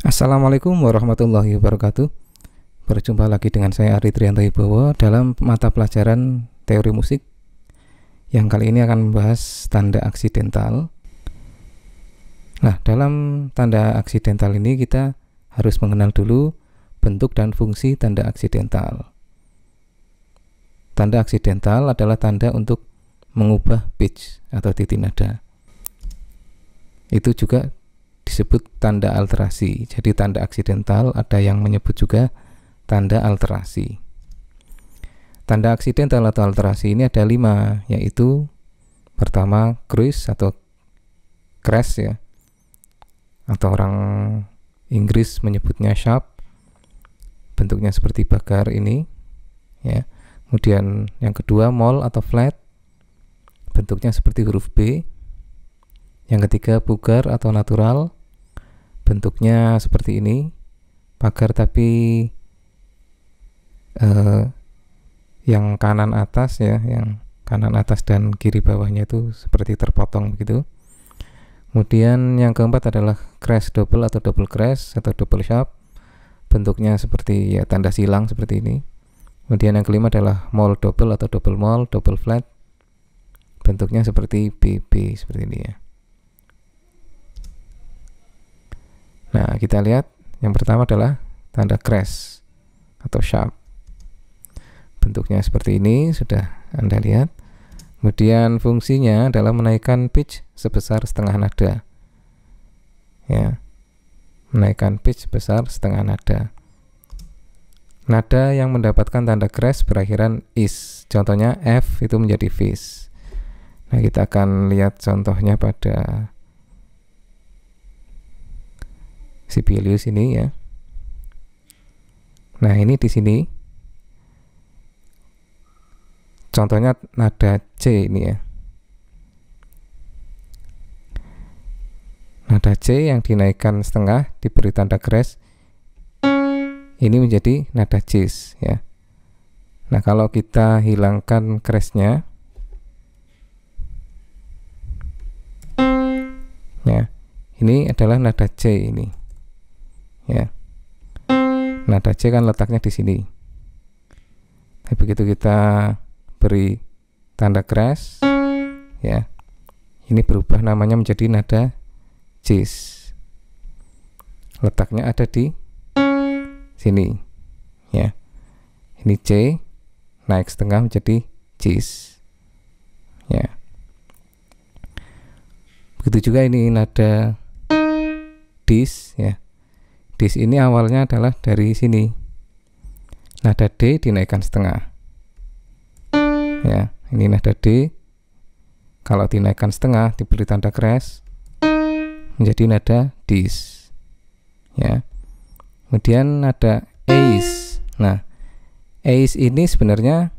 Assalamualaikum warahmatullahi wabarakatuh. Berjumpa lagi dengan saya Ari Trianto Wibowo dalam mata pelajaran teori musik yang kali ini akan membahas tanda aksidental. Nah, dalam tanda aksidental ini kita harus mengenal dulu bentuk dan fungsi tanda aksidental. Tanda aksidental adalah tanda untuk mengubah pitch atau titik nada. Itu juga disebut tanda alterasi. Jadi tanda aksidental ada yang menyebut juga tanda alterasi. Tanda aksidental atau alterasi ini ada 5, yaitu pertama cruise atau crash ya, atau orang Inggris menyebutnya sharp, bentuknya seperti bagar ini ya. Kemudian yang kedua moll atau flat, bentuknya seperti huruf B. Yang ketiga bugar atau natural, bentuknya seperti ini, pagar tapi yang kanan atas ya, yang kanan atas dan kiri bawahnya itu seperti terpotong begitu. Kemudian yang keempat adalah crash double atau double crash atau double sharp, bentuknya seperti ya tanda silang seperti ini. Kemudian yang kelima adalah moll double atau double moll, double flat, bentuknya seperti BB seperti ini ya. Nah, kita lihat yang pertama adalah tanda crash atau sharp. Bentuknya seperti ini, sudah Anda lihat. Kemudian fungsinya adalah menaikkan pitch sebesar setengah nada. Ya. Menaikkan pitch sebesar setengah nada. Nada yang mendapatkan tanda crash berakhiran is. Contohnya F itu menjadi fis. Nah, kita akan lihat contohnya pada Sibelius ini ya. Nah, ini di sini contohnya nada C ini ya. Nada C yang dinaikkan setengah diberi tanda crash, ini menjadi nada cis ya. Nah, kalau kita hilangkan crashnya ya, ini adalah nada C ini ya. Nada C kan letaknya di sini. Tapi begitu kita beri tanda crash ya, ini berubah namanya menjadi nada cis. Letaknya ada di sini ya. Ini C naik setengah menjadi cis ya. Begitu juga ini nada dis ya. Dis ini awalnya adalah dari sini. Nada D dinaikkan setengah. Ya, ini nada D. Kalau dinaikkan setengah diberi tanda crash menjadi nada dis. Ya. Kemudian nada ace. Nah, ace ini sebenarnya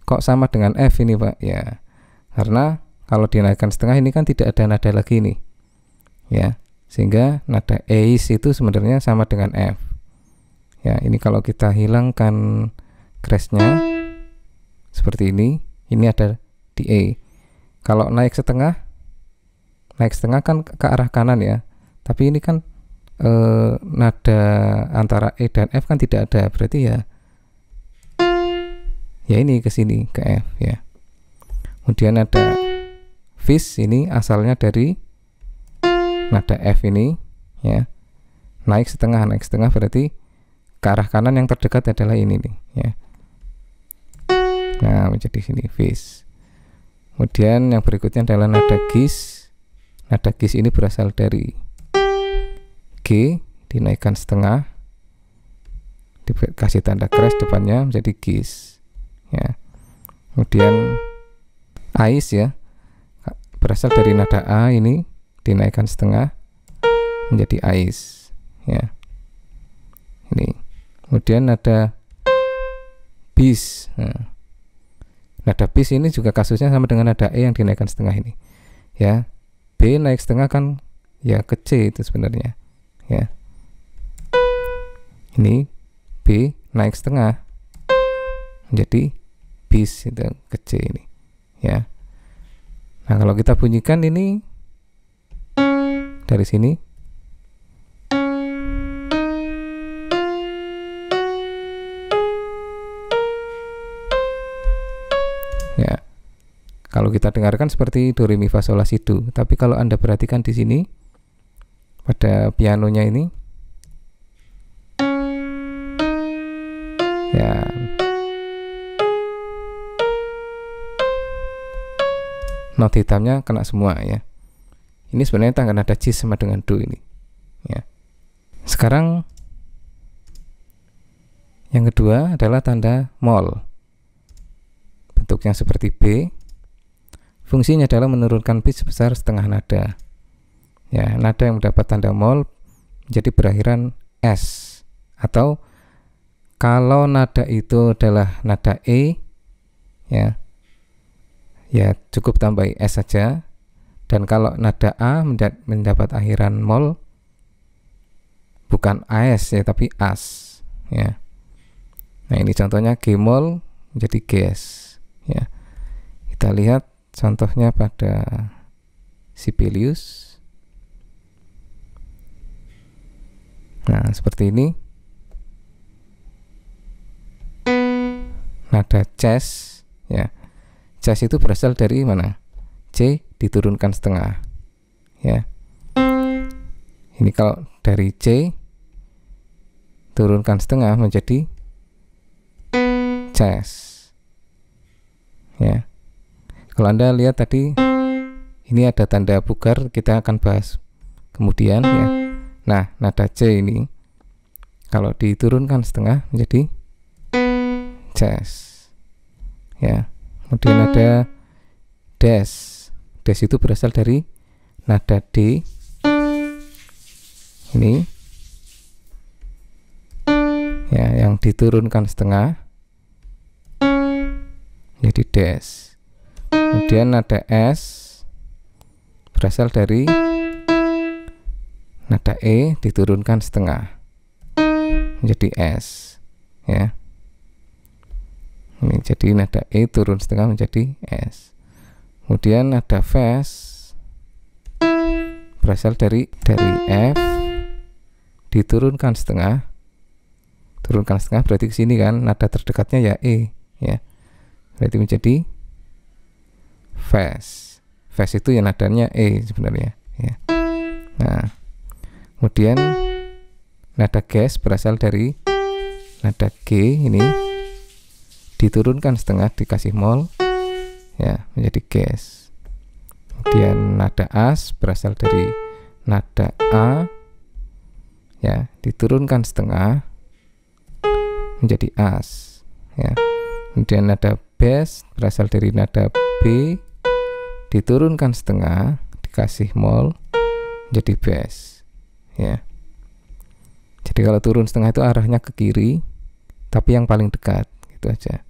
kok sama dengan F ini, Pak? Ya. Karena kalau dinaikkan setengah ini kan tidak ada nada lagi nih. Ya. Sehingga nada ace itu sebenarnya sama dengan F. Ya, ini kalau kita hilangkan crashnya seperti ini ada di E. Kalau naik setengah kan ke arah kanan ya. Tapi ini kan nada antara E dan F kan tidak ada, berarti ya ini ke sini ke F ya. Kemudian ada fis, ini asalnya dari nada F ini ya, naik setengah berarti ke arah kanan yang terdekat adalah ini nih ya. Nah, menjadi sini fis. Kemudian yang berikutnya adalah nada gis. Nada gis ini berasal dari G, dinaikkan setengah, dikasih tanda crash depannya menjadi gis ya. Kemudian ais ya, berasal dari nada A ini, dinaikkan setengah menjadi ais ya. Ini. Kemudian nada bis. Nah, nada bis ini juga kasusnya sama dengan nada E yang dinaikkan setengah ini ya. B naik setengah kan ya ke C itu sebenarnya ya. Ini B naik setengah menjadi bis itu ke C ini ya. Nah, kalau kita bunyikan ini dari sini Kalau kita dengarkan seperti do re mi fa sol la si do, tapi kalau Anda perhatikan di sini pada pianonya ini, ya, not hitamnya kena semua ya. Ini sebenarnya tangga nada C sama dengan do ini. Ya. Sekarang yang kedua adalah tanda mol. Bentuknya seperti B. Fungsinya adalah menurunkan pitch sebesar setengah nada. Ya, nada yang mendapat tanda mol menjadi berakhiran S. Atau kalau nada itu adalah nada E, ya cukup tambahi S saja. Dan kalau nada A mendapat akhiran mol, bukan AS ya, tapi AS ya. Nah, ini contohnya G mol menjadi GS ya. Kita lihat contohnya pada Sibelius. Nah, seperti ini. Nada Cs ya. Cs itu berasal dari mana? C diturunkan setengah ya. Ini kalau dari C turunkan setengah menjadi Cs ya. Kalau Anda lihat tadi ini ada tanda pugar, kita akan bahas kemudian ya. Nah, nada C ini kalau diturunkan setengah menjadi Cs ya. Kemudian ada Des. Des itu berasal dari nada D ini ya, yang diturunkan setengah jadi Des. Kemudian nada S berasal dari nada E diturunkan setengah menjadi S ya. Ini jadi nada E turun setengah menjadi S. Kemudian nada Fes berasal dari F diturunkan setengah. Turunkan setengah berarti ke sini kan, nada terdekatnya ya E ya. Berarti menjadi Fes. Fes itu ya nadanya E sebenarnya ya. Nah, kemudian nada Ges berasal dari nada G ini diturunkan setengah dikasih mol ya menjadi Ges. Kemudian nada As berasal dari nada A ya, diturunkan setengah menjadi As ya. Kemudian nada Bes berasal dari nada B diturunkan setengah dikasih mol menjadi Bes ya. Jadi kalau turun setengah itu arahnya ke kiri, tapi yang paling dekat gitu aja.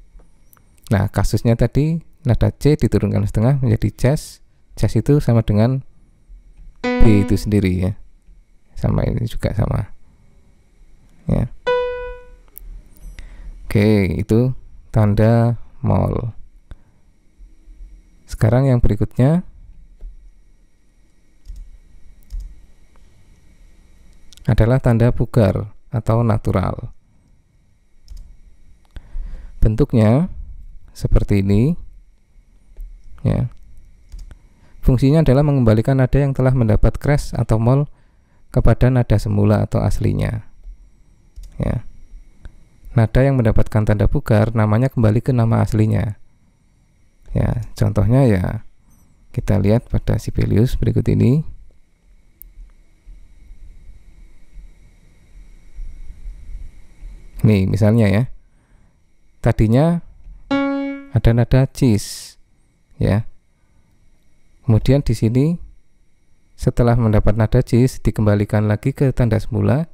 Nah, kasusnya tadi nada C diturunkan setengah menjadi Ces. Ces itu sama dengan B itu sendiri ya. Sama ini juga sama. Ya. Oke, itu tanda mol. Sekarang yang berikutnya adalah tanda pugar atau natural. Bentuknya seperti ini ya. Fungsinya adalah mengembalikan nada yang telah mendapat crash atau mol kepada nada semula atau aslinya ya. Nada yang mendapatkan tanda pugar namanya kembali ke nama aslinya ya. Contohnya ya kita lihat pada Sibelius berikut ini. Nih misalnya ya, tadinya ada nada cis ya. Kemudian di sini setelah mendapat nada cis dikembalikan lagi ke tanda semula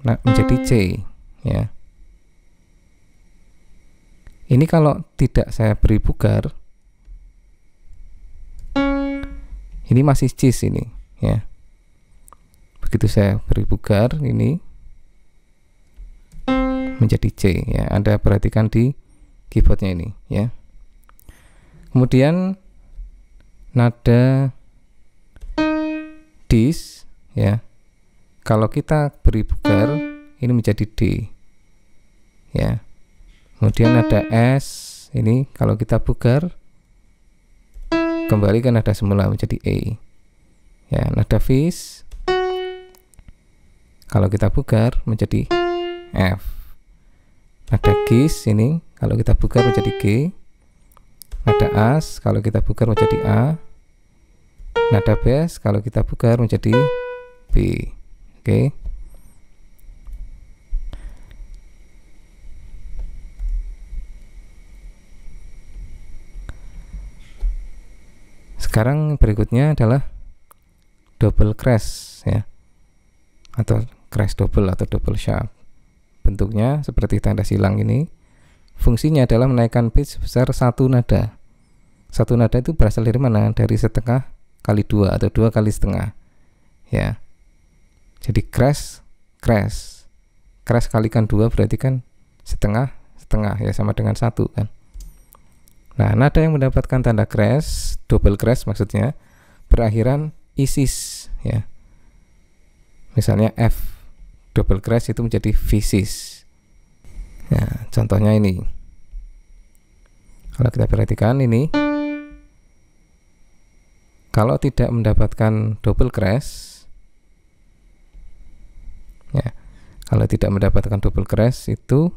menjadi C ya. Ini kalau tidak saya beri pugar, ini masih cis ini ya. Begitu saya beri pugar ini menjadi C ya. Anda perhatikan di keyboardnya ini ya. Kemudian nada dis ya, kalau kita beri pugar ini menjadi D ya. Kemudian nada S ini kalau kita pugar kembali ke nada semula menjadi E. Ya, nada fis kalau kita pugar menjadi F. Nada gis ini kalau kita pugar menjadi G. Nada as kalau kita pugar menjadi A. Nada bes kalau kita pugar menjadi B. Oke. Sekarang berikutnya adalah double crash ya, atau crash double atau double sharp. Bentuknya seperti tanda silang ini. Fungsinya adalah menaikkan pitch sebesar satu nada. Satu nada itu berasal dari mana? Dari setengah kali 2 atau 2 kali setengah. Ya. Jadi crash kalikan 2 berarti kan setengah ya, sama dengan 1 kan. Nah, nada yang mendapatkan tanda crash, double crash maksudnya, berakhiran isis ya. Misalnya F double crash itu menjadi fisis. Ya, contohnya ini. Kalau kita perhatikan ini, kalau tidak mendapatkan double crash, ya, kalau tidak mendapatkan double crash itu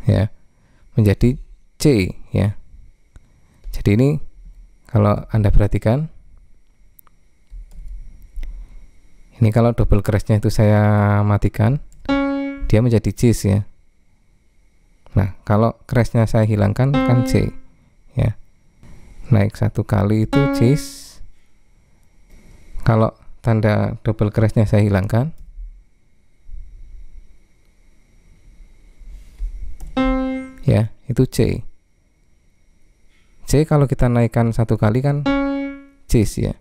ya menjadi C ya. Jadi ini kalau Anda perhatikan, ini kalau double crash-nya itu saya matikan, dia menjadi cis ya. Nah, kalau crash-nya saya hilangkan kan C ya. Naik 1 kali itu cis. Kalau tanda double crash-nya saya hilangkan, ya, itu C. C kalau kita naikkan 1 kali kan cis ya.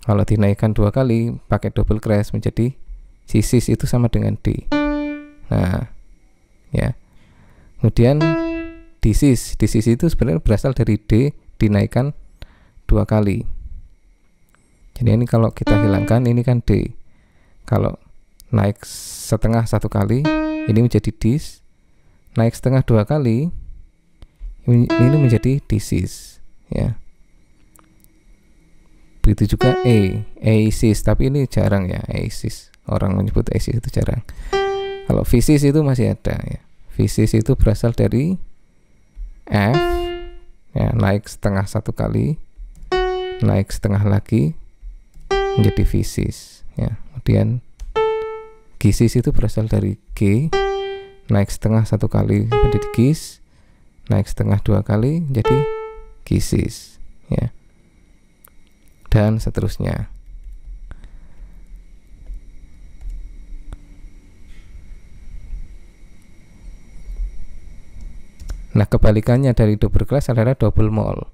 Kalau dinaikkan 2 kali pakai double crash menjadi cisis, itu sama dengan D. Nah, ya. Kemudian disis itu sebenarnya berasal dari D dinaikkan 2 kali. Jadi ini kalau kita hilangkan ini kan D. Kalau naik setengah 1 kali ini menjadi dis. Naik setengah 2 kali ini menjadi disis ya. Begitu juga aisis, tapi ini jarang ya, aisis. Orang menyebut aisis itu jarang. Kalau fisis itu masih ada ya. Fisis itu berasal dari F ya, naik setengah 1 kali, naik setengah lagi menjadi fisis ya. Kemudian gisis itu berasal dari G, naik setengah 1 kali menjadi gis, naik setengah 2 kali menjadi gisis ya, dan seterusnya. Nah, kebalikannya dari double crash adalah double mol.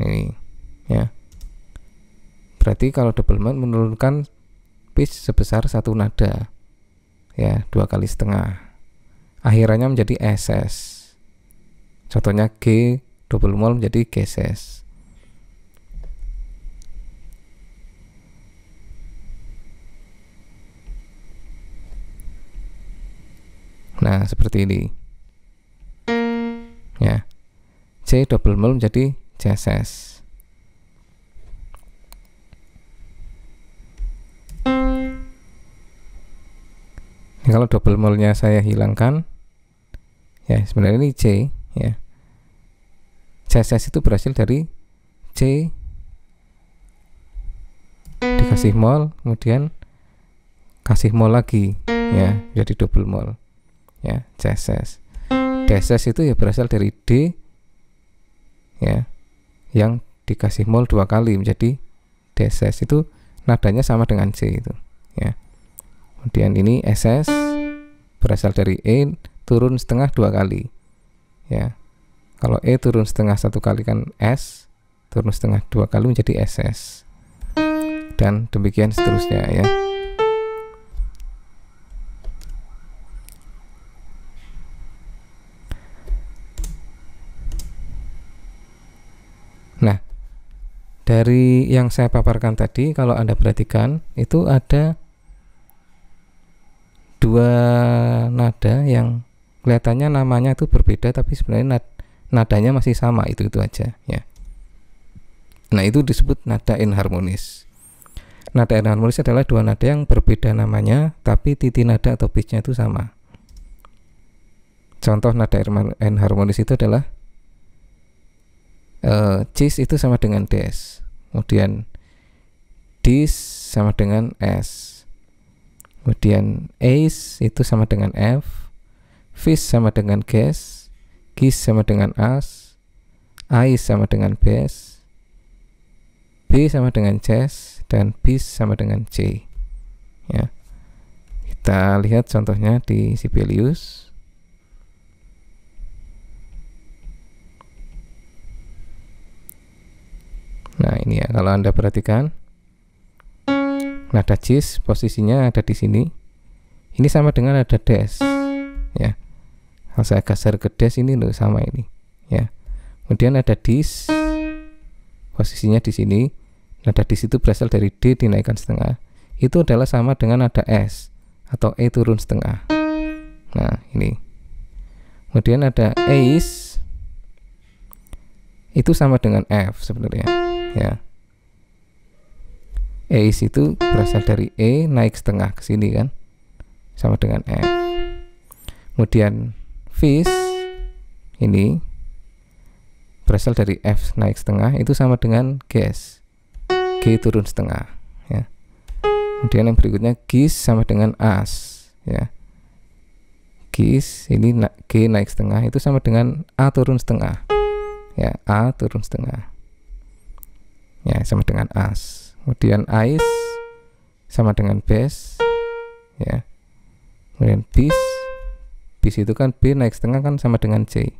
Ini ya. Berarti kalau double mol menurunkan pitch sebesar 1 nada ya, 2 kali setengah. Akhirannya menjadi SS. Contohnya G double mol menjadi Gss. Nah, seperti ini ya. C double mol menjadi Jss. Ini kalau double molnya saya hilangkan ya, sebenarnya ini C ya. Jss itu berhasil dari C dikasih mol, kemudian kasih mol lagi ya, jadi double mol ya, Jss. Dss itu ya berasal dari D ya, yang dikasih mol 2 kali menjadi Dss, itu nadanya sama dengan C itu ya. Kemudian ini SS berasal dari E turun setengah 2 kali ya. Kalau E turun setengah 1 kali kan S, turun setengah 2 kali menjadi SS, dan demikian seterusnya ya. Nah, dari yang saya paparkan tadi, kalau Anda perhatikan itu ada 2 nada yang kelihatannya namanya itu berbeda tapi sebenarnya nadanya masih sama, itu aja ya. Nah, itu disebut nada enharmonis. Nada enharmonis adalah dua nada yang berbeda namanya tapi titi nada atau pitch-nya itu sama. Contoh nada enharmonis itu adalah cis itu sama dengan des, kemudian dis sama dengan s, kemudian ace itu sama dengan f, fis sama dengan ges, gis sama dengan as, ais sama dengan bes, b sama dengan ces, dan bis sama dengan c ya. Kita lihat contohnya di Sibelius. Nah, ini ya, kalau Anda perhatikan nada cis posisinya ada di sini. Ini sama dengan nada des ya. Kalau saya geser ke des ini loh, sama ini ya. Kemudian ada dis posisinya di sini. Nada dis itu berasal dari D dinaikkan setengah. Itu adalah sama dengan nada S atau E turun setengah. Nah, ini. Kemudian ada ace. Itu sama dengan F sebenarnya ya. Ace itu berasal dari E naik setengah ke sini kan. Sama dengan F. Kemudian fis ini berasal dari F naik setengah, itu sama dengan ges. G turun setengah ya. Kemudian yang berikutnya gis sama dengan as ya. Gis ini G naik setengah, itu sama dengan A turun setengah ya. A turun setengah ya, sama dengan as. Kemudian ais sama dengan bes ya. Kemudian bis itu kan B naik setengah kan sama dengan C.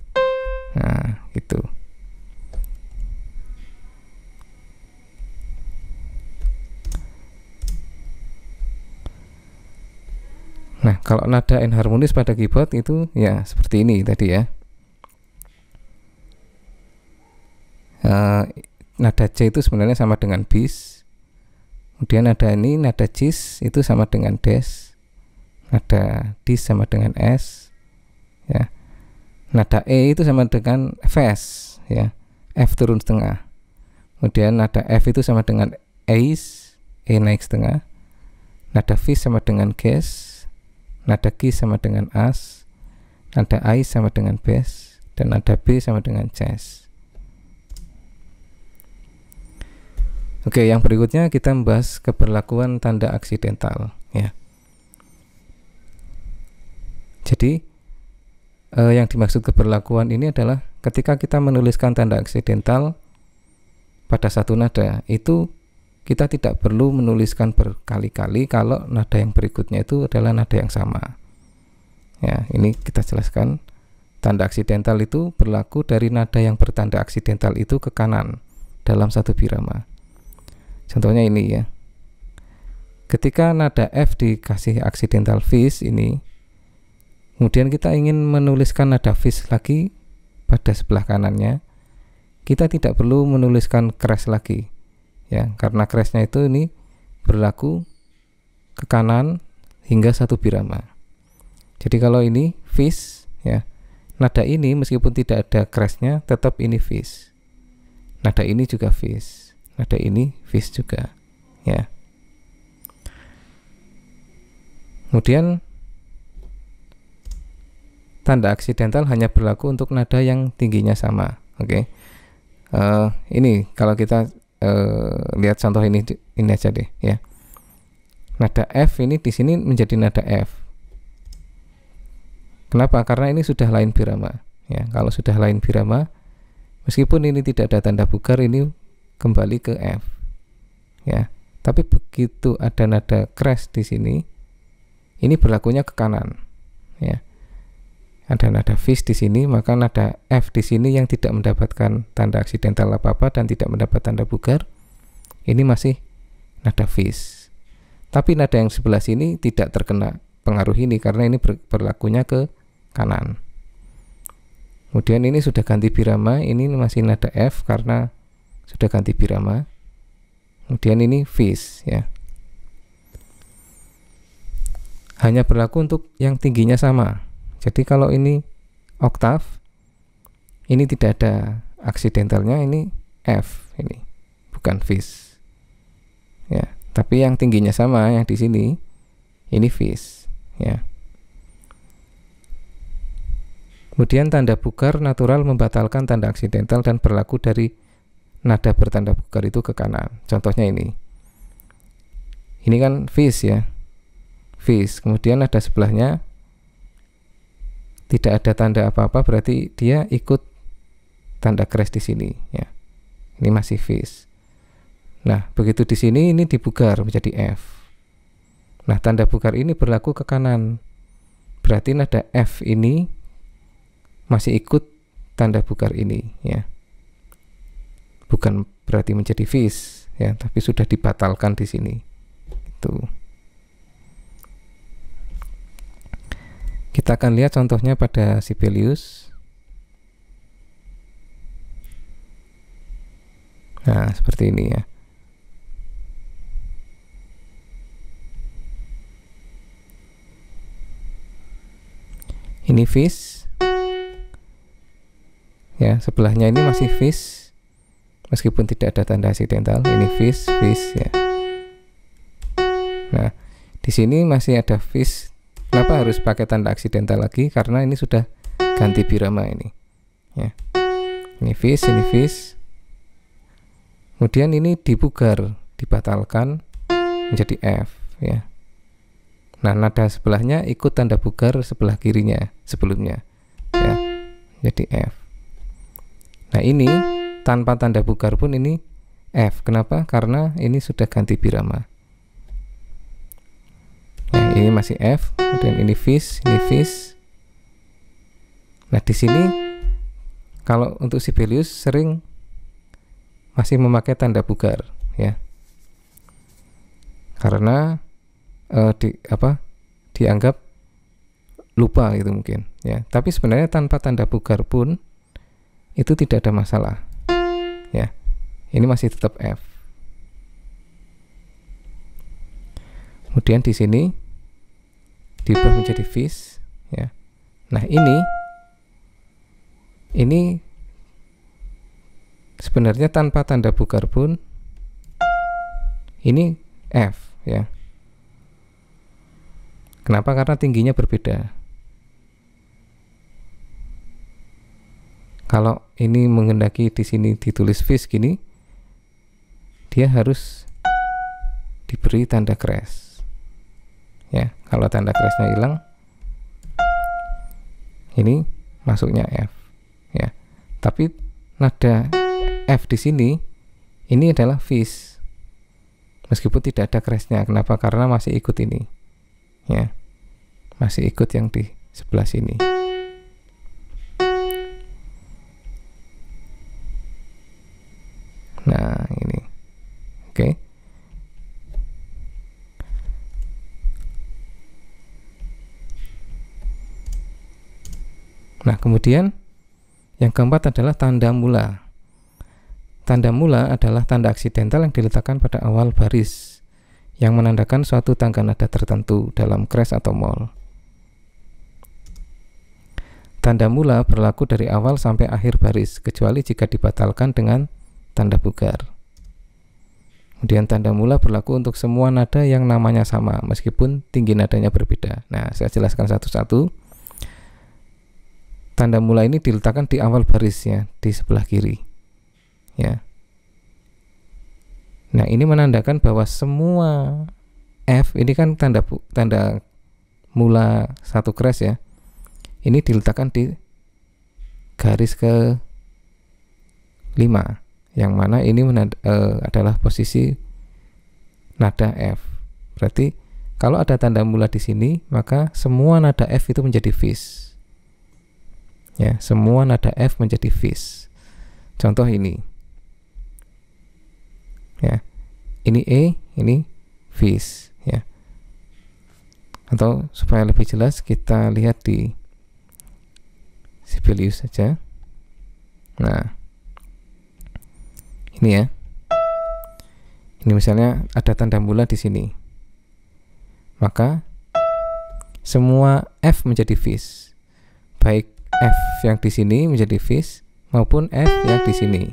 Nah, itu. Nah, kalau nada enharmonis pada keyboard itu ya seperti ini tadi ya. Nada C itu sebenarnya sama dengan bis. Kemudian nada ini, nada cis itu sama dengan des. Nada dis sama dengan s ya. Nada E itu sama dengan fes ya. F turun setengah. Kemudian nada F itu sama dengan ace, E naik setengah. Nada fis sama dengan ges. Nada G sama dengan as, nada I sama dengan bes, dan nada B sama dengan ces. Oke, yang berikutnya kita membahas keberlakuan tanda aksidental ya. Jadi yang dimaksud keberlakuan ini adalah ketika kita menuliskan tanda aksidental pada satu nada, itu kita tidak perlu menuliskan berkali-kali kalau nada yang berikutnya itu adalah nada yang sama. Ya, ini kita jelaskan. Tanda aksidental itu berlaku dari nada yang bertanda aksidental itu ke kanan dalam satu birama. Contohnya ini ya. Ketika nada F dikasih aksidental fis ini, kemudian kita ingin menuliskan nada fis lagi pada sebelah kanannya, kita tidak perlu menuliskan crash lagi. Ya, karena crashnya itu ini berlaku ke kanan hingga satu birama. Jadi kalau ini fis ya, nada ini meskipun tidak ada crashnya tetap ini fis. Nada ini juga fis, nada ini fis juga ya. Kemudian tanda aksidental hanya berlaku untuk nada yang tingginya sama. Oke. Ini kalau kita lihat contoh ini aja deh ya. Nada F ini di sini menjadi nada F. Kenapa? Karena ini sudah lain birama ya. Kalau sudah lain birama, meskipun ini tidak ada tanda bugar, ini kembali ke F ya. Tapi begitu ada nada crash di sini, ini berlakunya ke kanan ya. Ada nada fis di sini, maka nada F di sini yang tidak mendapatkan tanda aksidental apa-apa dan tidak mendapat tanda bugar, ini masih nada fis. Tapi nada yang sebelah sini tidak terkena pengaruh ini karena ini berlakunya ke kanan. Kemudian ini sudah ganti birama, ini masih nada F karena sudah ganti birama. Kemudian ini fis ya. Hanya berlaku untuk yang tingginya sama. Jadi kalau ini oktav, ini tidak ada aksidentalnya, ini F, ini bukan vis. Ya, tapi yang tingginya sama, yang di sini ini vis. Ya. Kemudian tanda bugar natural membatalkan tanda aksidental dan berlaku dari nada bertanda bugar itu ke kanan. Contohnya ini. Ini kan vis ya. Vis. Kemudian nada sebelahnya tidak ada tanda apa-apa, berarti dia ikut tanda crash di sini ya. Ini masih vis. Nah, begitu di sini ini dibugar menjadi F. Nah, tanda bugar ini berlaku ke kanan. Berarti nada F ini masih ikut tanda bugar ini ya. Bukan berarti menjadi vis ya, tapi sudah dibatalkan di sini. Itu. Kita akan lihat contohnya pada Sibelius. Nah, seperti ini ya. Ini vis. Ya, sebelahnya ini masih vis. Meskipun tidak ada tanda aksidental, ini vis, vis ya. Nah, di sini masih ada vis. Kenapa harus pakai tanda aksidental lagi? Karena ini sudah ganti birama ini. Ya. Ini vis, ini vis. Kemudian ini dibugar, dibatalkan menjadi F ya. Nah, nada sebelahnya ikut tanda bugar sebelah kirinya sebelumnya ya. Jadi F. Nah, ini tanpa tanda bugar pun ini F. Kenapa? Karena ini sudah ganti birama. Nah, ini masih F, kemudian ini vis, ini vis. Nah, di sini kalau untuk Sibelius sering masih memakai tanda bugar ya. Karena dianggap lupa gitu mungkin ya. Tapi sebenarnya tanpa tanda bugar pun itu tidak ada masalah. Ya. Ini masih tetap F. Kemudian di sini diubah menjadi vis ya. Nah, ini sebenarnya tanpa tanda bugar pun ini F ya. Kenapa? Karena tingginya berbeda. Kalau ini menghendaki di sini ditulis vis gini, dia harus diberi tanda crash. Ya, kalau tanda crashnya hilang, ini masuknya F. Ya, tapi nada F di sini ini adalah vis. Meskipun tidak ada crashnya. Kenapa? Karena masih ikut ini. Ya, masih ikut yang di sebelah sini. Nah, ini. Oke. Nah, kemudian yang keempat adalah tanda mula. Tanda mula adalah tanda aksidental yang diletakkan pada awal baris yang menandakan suatu tangga nada tertentu dalam crash atau moll. Tanda mula berlaku dari awal sampai akhir baris, kecuali jika dibatalkan dengan tanda bugar. Kemudian tanda mula berlaku untuk semua nada yang namanya sama, meskipun tinggi nadanya berbeda. Nah, saya jelaskan satu-satu. Tanda mula ini diletakkan di awal barisnya, di sebelah kiri. Ya. Nah, ini menandakan bahwa semua F ini kan tanda mula satu crash ya. Ini diletakkan di garis ke 5, yang mana ini adalah posisi nada F. Berarti kalau ada tanda mula di sini, maka semua nada F itu menjadi vis. Ya, semua nada F menjadi vis. Contoh ini. Ya. Ini E, ini vis ya. Atau supaya lebih jelas kita lihat di Sibelius saja. Nah, ini ya. Ini misalnya ada tanda mula di sini. Maka semua F menjadi vis. baik F yang di sini menjadi vis maupun F yang di sini.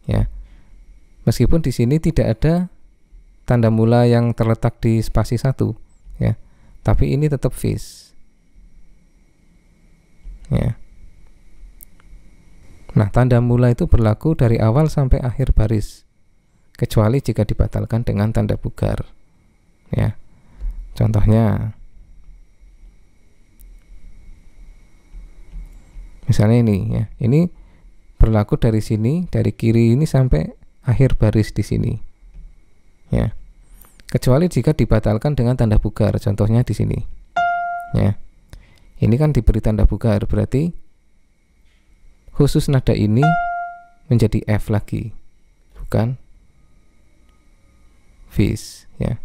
Ya. Meskipun di sini tidak ada tanda mula yang terletak di spasi 1, ya. Tapi ini tetap vis. Ya. Nah, tanda mula itu berlaku dari awal sampai akhir baris, kecuali jika dibatalkan dengan tanda pugar. Ya. Contohnya misalnya ini, ya. Ini berlaku dari sini, dari kiri ini sampai akhir baris di sini. Ya. Kecuali jika dibatalkan dengan tanda pugar, contohnya di sini. Ya. Ini kan diberi tanda pugar, berarti khusus nada ini menjadi F lagi, bukan vis, ya.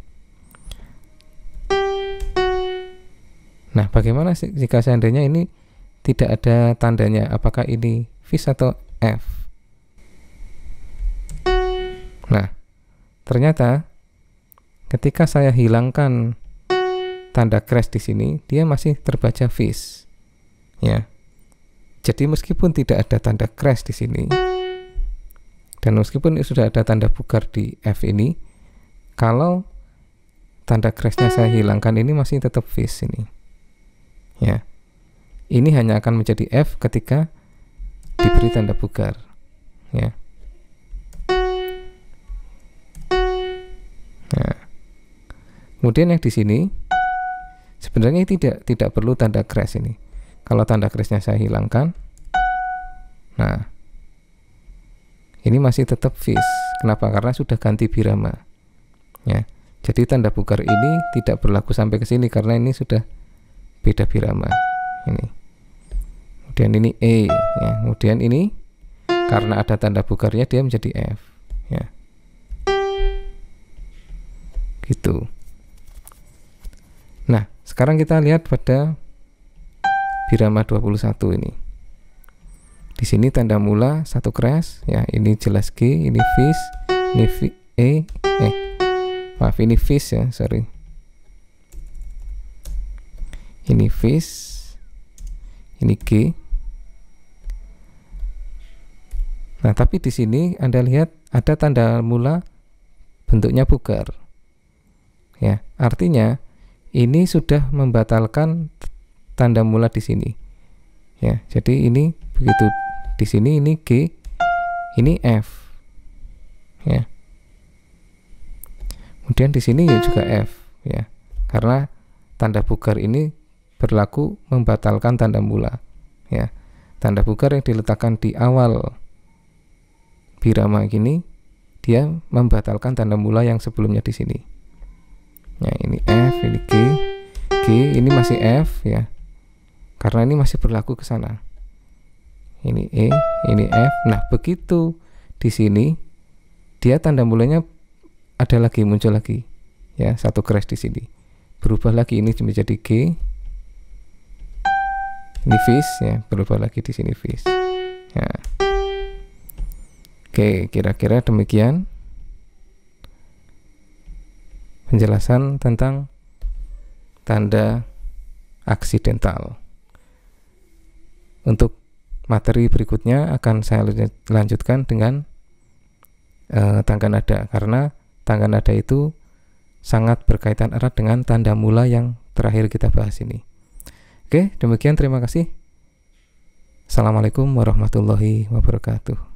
Nah, bagaimana jika seandainya ini tidak ada tandanya, apakah ini vis atau F? Nah, ternyata ketika saya hilangkan tanda crash di sini, dia masih terbaca vis, ya. Jadi meskipun tidak ada tanda crash di sini, dan meskipun sudah ada tanda pugar di F ini, kalau tanda crashnya saya hilangkan, ini masih tetap vis ini, ya. Ini hanya akan menjadi F ketika diberi tanda pugar, ya. Nah, kemudian yang di sini sebenarnya tidak perlu tanda crash ini. Kalau tanda crashnya saya hilangkan, nah ini masih tetap vis. Kenapa? Karena sudah ganti birama, ya. Jadi tanda pugar ini tidak berlaku sampai ke sini karena ini sudah beda birama. Ini. Kemudian ini E, ya. Kemudian ini karena ada tanda pugarnya dia menjadi F, ya. Gitu. Nah, sekarang kita lihat pada birama 21 ini. Di sini tanda mula 1 crash, ya. Ini jelas G, ini vis, ini maaf, ini vis, ya, sorry. Ini vis, ini G. Nah, tapi di sini Anda lihat ada tanda mula bentuknya pugar. Ya, artinya ini sudah membatalkan tanda mula di sini. Ya, jadi ini begitu di sini ini G, ini F. Ya. Kemudian di sini juga F, ya. Karena tanda pugar ini berlaku membatalkan tanda mula, ya. Tanda pugar yang diletakkan di awal birama gini, dia membatalkan tanda mula yang sebelumnya di sini. Ya, ini F, ini G, ini masih F, ya. Karena ini masih berlaku ke sana. Ini E, ini F. Nah, begitu di sini dia tanda mulanya ada lagi, muncul lagi, ya, 1 crash di sini. Berubah lagi, ini menjadi G. Ini vis, ya, berubah lagi di sini vis. Ya. Oke, kira-kira demikian penjelasan tentang tanda aksidental. Untuk materi berikutnya akan saya lanjutkan dengan tangga nada, karena tangga nada itu sangat berkaitan erat dengan tanda mula yang terakhir kita bahas ini. Oke, demikian, terima kasih. Assalamualaikum warahmatullahi wabarakatuh.